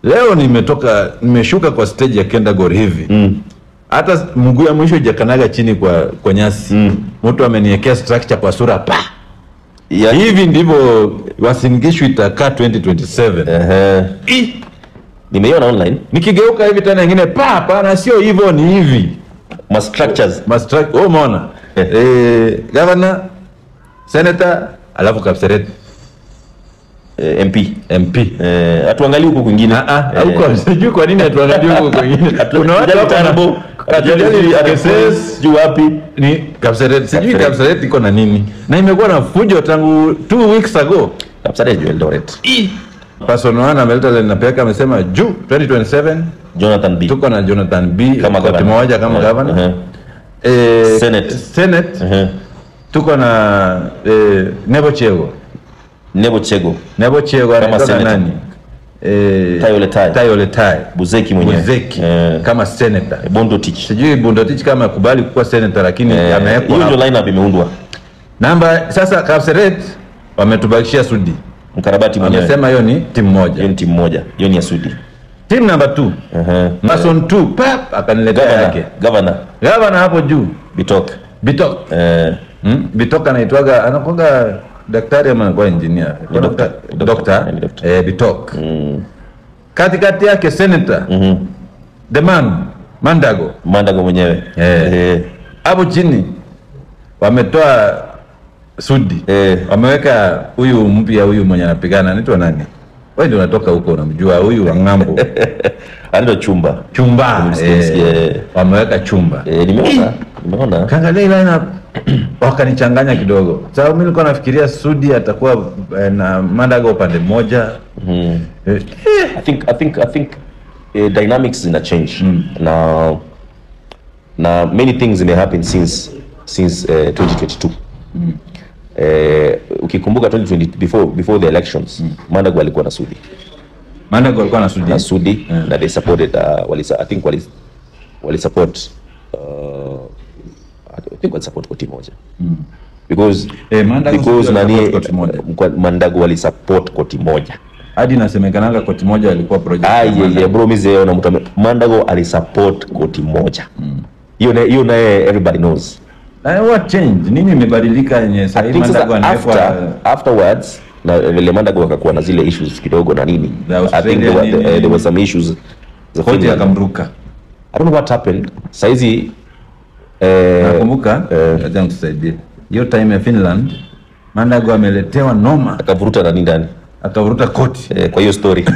Leo nimeshuka kwa stage ya Kendagor hivi. Hata mguu ya mwisho jakanaga chini kwa nyasi. Mtu ameniwekea structure kwa sura pa. Yeah. Hivi ndivyo Uasin Gishu itakaa 2027. Nimeiona online. Nikigeuka hivi tena nyingine pa na sio hivyo, ni hivi. Ma structures. Umeona? Governor, Senator, alafu Kapseret. MP. Atuangalie huko kwingine. Huko sijui kwa nini atuangalie huko kwingine. Kuna watu hapo katujali access juu wapi ni Kapseret. Sijui Kapseret iko na nini. Na imekuwa na fujo tangu 2 weeks ago. Kapseret Eldoret. Person wana ameleta ile napeka amesema juu 2027 Jonathan B. Tuko na Jonathan B kama kwa timu moja kama governor. Senate. Tuko na Nebo Chego kama nani? Tayoletai Buzeki mwenyewe. Kama senator. Bondotich. Sijui Bondotich kama kubali kuwa senator, lakini amewekwa. Hiyo ndio lineup imeundwa. Namba sasa Kapseret wametubakishia Sudi. Mkarabati mwenyewe. Amesema hiyo ni timu moja. Hiyo ni ya Sudi. Team number 2. Mason 2 pap akaniletea yake. Governor hapo juu. Bitok. Bitok anaitwaga anakuanga daktari ama anakuwa engineer. Doctor. Bitok. Katikati yake senator. The man Mandago mwenyewe. Hapo chini wametoa Sudi. Wameweka huyu mpya, huyu mwenye anapigana anaitwa nani? Wewe ndio unatoka huko unamjua huyu wa ngambo. Anaitwa Chumba. Wameweka Chumba. Nimeona. Kaangalia ile lineup wakanichanganya kidogo. Sababu mimi nilikuwa nafikiria Sudi atakuwa na Mandago upande mmoja. I think dynamics in a change. Now many things may happen since 2022. Ukikumbuka 2020 before the elections, Mandago alikuwa na Sudi. Na they supported wali support koti moja. Because Mandago wali support koti moja. Hadi nasemekananga koti moja alikuwa project. Bro mzee na mtu Mandago ali support koti moja. Hiyo na everybody knows. What change? Nini imebadilika yenye sasa hivi Mandago anaekwa afterwards na vile Mandago akakuwa na zile issues kidogo na nini? I think there were some issues za koti akamruka. I don't know what happened. Saizi nakumbuka acha mtusaidie. Hiyo time ya Finland Mandago ameletewa noma akavuruta na nini ndani? Akavuruta koti. Kwa hiyo story.